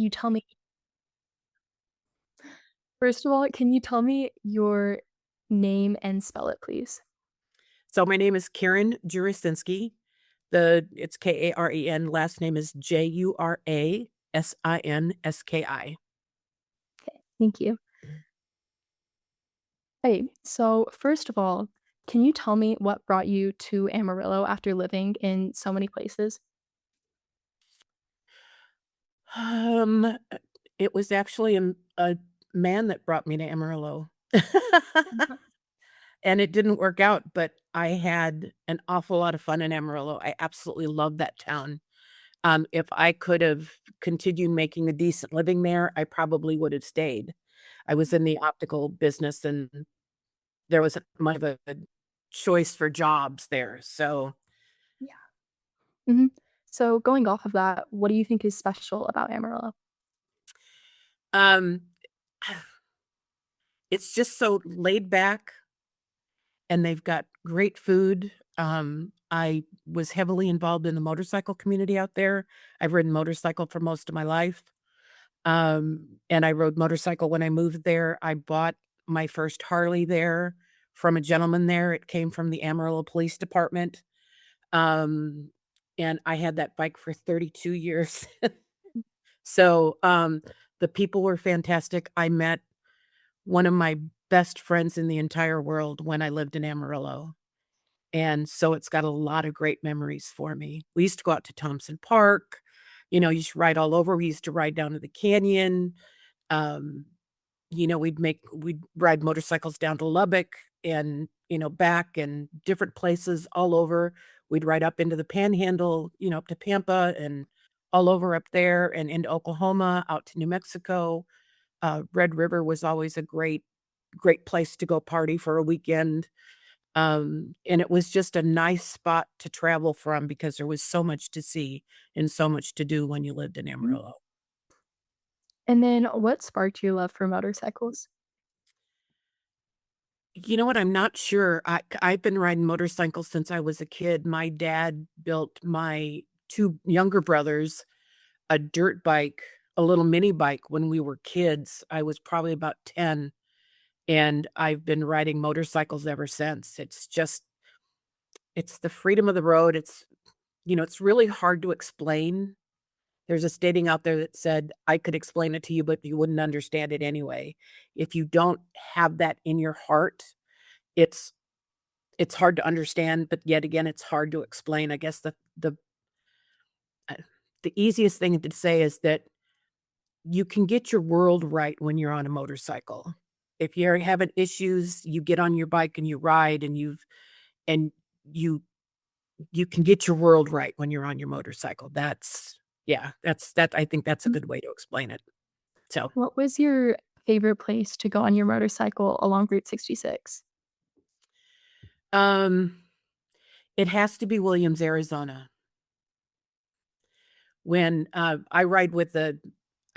you tell me first of all, can you tell me your name and spell it, please? So my name is Karen Jurasinski. It's Karen. Last name is Jurasinski. Okay, thank you. Hey, so first of all, can you tell me what brought you to Amarillo after living in so many places? Um, uh, it was actually a man that brought me to Amarillo. Mhm. And it didn't work out, but I had an awful lot of fun in Amarillo. I absolutely love that town. If I could have continued making a decent living there, I probably would have stayed. I was in the optical business and there wasn't much of a choice for jobs there. So, Yeah. Mhm. So going off of that, what do you think is special about Amarillo? um, it's just so laid back and they've got great food. I was heavily involved in the motorcycle community out there. I've ridden motorcycle for most of my life. And I rode motorcycle when I moved there. I bought my first Harley there from a gentleman there. It came from the Amarillo Police Department. Um, and I had that bike for 32 years. So, the people were fantastic. I met one of my best friends in the entire world when I lived in Amarillo. And so it's got a lot of great memories for me. We used to go out to Thompson Park, you used to ride all over. We used to ride down to the canyon. Um, we'd ride motorcycles down to Lubbock and, back and different places all over. We'd ride up into the Panhandle, up to Pampa and all over up there and into Oklahoma, out to New Mexico. Red River was always a great place to go party for a weekend. And it was just a nice spot to travel from because there was so much to see and so much to do when you lived in Mhm. Amarillo. And then what sparked your love for motorcycles? You know what? I'm not sure. I've been riding motorcycles since I was a kid. My dad built my 2 younger brothers a dirt bike, a little mini bike when we were kids. I was probably about 10, and I've been riding motorcycles ever since. It's the freedom of the road. It's really hard to explain. There's a stating out there that said, "I could explain it to you, but you wouldn't understand it anyway." If you don't have that in your heart, it's it's hard to understand, but yet again, it's hard to explain. I guess uh, the easiest thing to say is that you can get your world right when you're on a motorcycle. If you're having issues, you get on your bike and you ride and you you can get your world right when you're on your motorcycle. I think that's a Mhm. good way to explain it. So, What was your favorite place to go on your motorcycle along Route 66? um, it has to be Williams, Arizona. When, I ride with the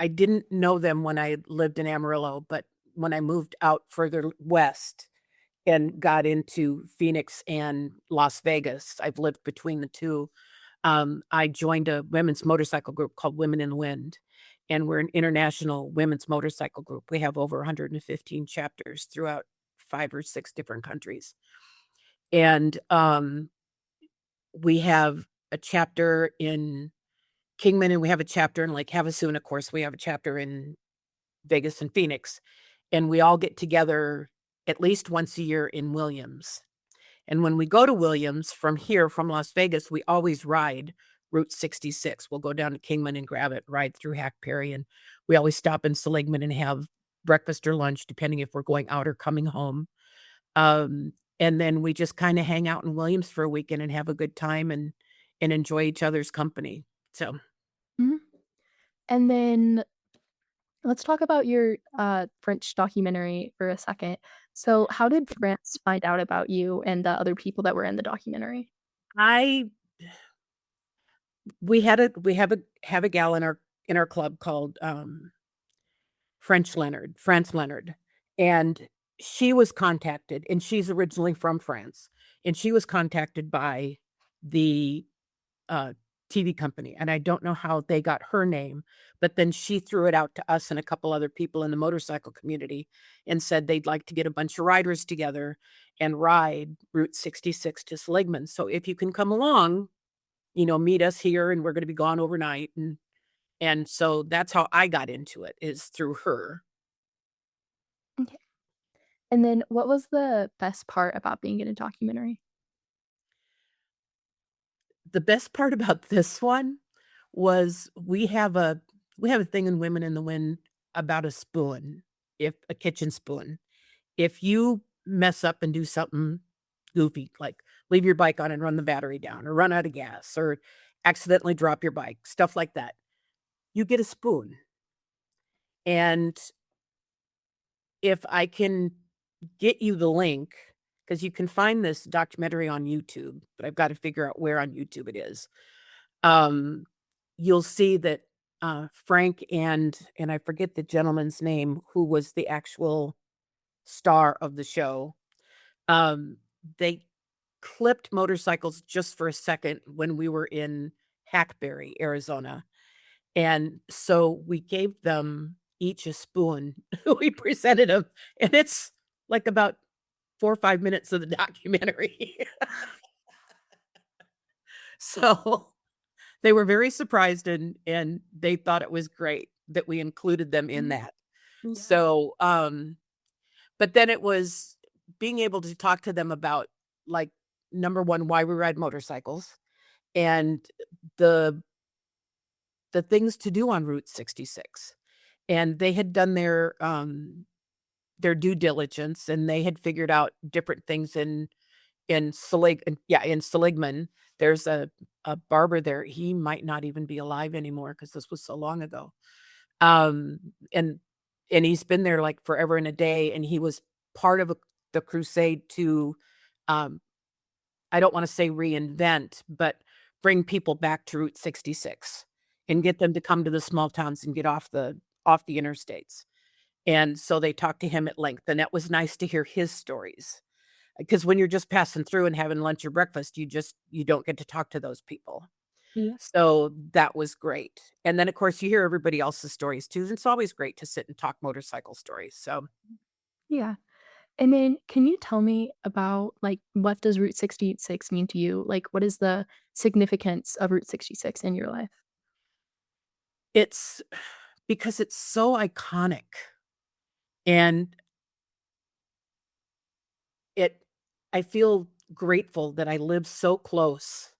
I didn't know them when I lived in Amarillo, but when I moved out further west and got into Phoenix and Las Vegas, I've lived between the 2. I joined a women's motorcycle group called Women in the Wind, and we're an international women's motorcycle group. We have over 115 chapters throughout 5 or 6 different countries. And, we have a chapter in Kingman, and we have a chapter in Lake Havasu, of course, we have a chapter in Vegas and Phoenix, and we all get together at least once a year in Williams. And when we go to Williams from here, from Las Vegas, we always ride Route 66. We'll go down to Kingman and grab it, ride through Hack Perry, and we always stop in Seligman and have breakfast or lunch, depending if we're going out or coming home. And then we just kinda hang out in Williams for a weekend and have a good time and enjoy each other's company. So Mhm. And then let's talk about your, French documentary for a second. So, how did France find out about you and the other people that were in the documentary? I we have a gal in our club called, France Leonard, and she was contacted, and she's originally from France, and she was contacted by the, TV company, and I don't know how they got her name, but then she threw it out to us and a couple other people in the motorcycle community and said they'd like to get a bunch of riders together and ride Route 66 to Seligman. So if you can come along, meet us here and we're gonna be gone overnight, and so that's how I got into it, is through her. Okay. And then what was the best part about being in a documentary? The best part about this one was we have a thing in Women in the Wind about a spoon, if a kitchen spoon. If you mess up and do something goofy, like leave your bike on and run the battery down or run out of gas or accidentally drop your bike, stuff like that, you get a spoon. And if I can get you the link, because you can find this documentary on YouTube, but I've got to figure out where on YouTube it is. Um, you'll see that Frank and I forget the gentleman's name who was the actual star of the show. Um, they clipped motorcycles just for a second when we were in Hackberry, Arizona. And so we gave them each a spoon. We presented them, and it's like about 4 or 5 minutes of the documentary. So they were very surprised and they thought it was great that we included them in Mhm. that. Yeah. So, but then it was being able to talk to them about, like, number 1, why we ride motorcycles, and the the things to do on Route 66. And they had done their due diligence, and they had figured out different things in Seligman. There's a barber there. He might not even be alive anymore because this was so long ago. Um, and and he's been there, like, forever and a day, and he was part of the crusade to, um, I don't wanna say reinvent, but bring people back to Route 66 and get them to come to the small towns and get off the interstates. And so they talked to him at length, and it was nice to hear his stories. Because when you're just passing through and having lunch or breakfast, you don't get to talk to those people. Yeah. So that was great. And then, of course, you hear everybody else's stories too, and it's always great to sit and talk motorcycle stories. So Yeah. And then can you tell me about, like, what does Route 66 mean to you? Like, what is the significance of Route 66 in your life? it's because it's so iconic, and it I feel grateful that I live so close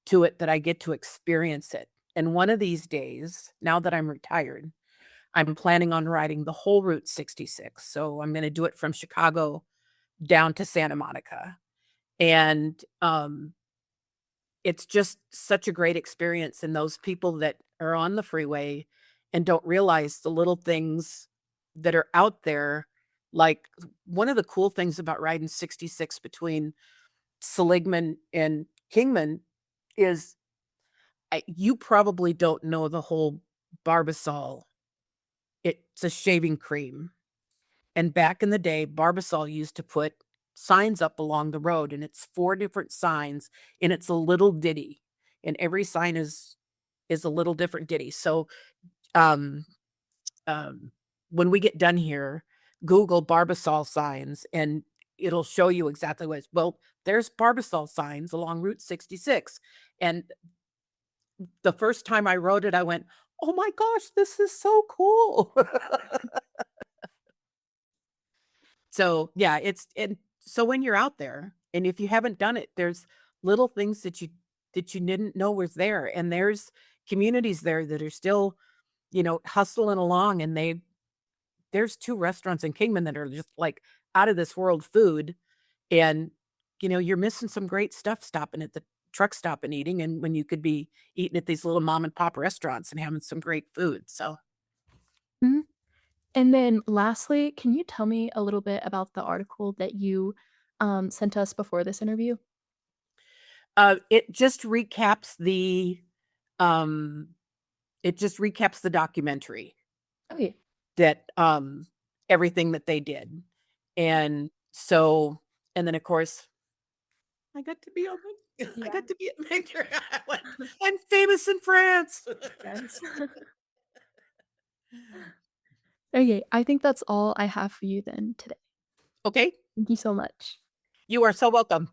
to it that I get to experience it. And one of these days, now that I'm retired, I'm planning on riding the whole Route 66. So I'm gonna do it from Chicago down to Santa Monica. And, it's just such a great experience, and those people that are on the freeway and don't realize the little things that are out there, like, one of the cool things about riding 66 between Seligman and Kingman is you probably don't know the whole Barbasol. It's a shaving cream. And back in the day, Barbasol used to put signs up along the road, and it's 4 different signs, and it's a little ditty, and every sign is a little different ditty. So, um, um, when we get done here, Google Barbasol signs, and it'll show you exactly what it's well, there's Barbasol signs along Route 66, and the first time I rode it, I went, "Oh my gosh, this is so cool." So, yeah, so when you're out there, and if you haven't done it, there's little things that you didn't know was there, and there's communities there that are still, hustling along, and there's 2 restaurants in Kingman that are just, like, out of this world food, and, you're missing some great stuff stopping at the truck stop and eating, and when you could be eating at these little mom and pop restaurants and having some great food, so, Mhm. And then lastly, can you tell me a little bit about the article that you, sent us before this interview? it just recaps um the documentary Okay. that, everything that they did, and so and then, of course, I got to be on it. I Yeah. got to be at I went, "I'm famous in France." Yes. Okay, I think that's all I have for you then today. Okay. Thank you so much. You are so welcome.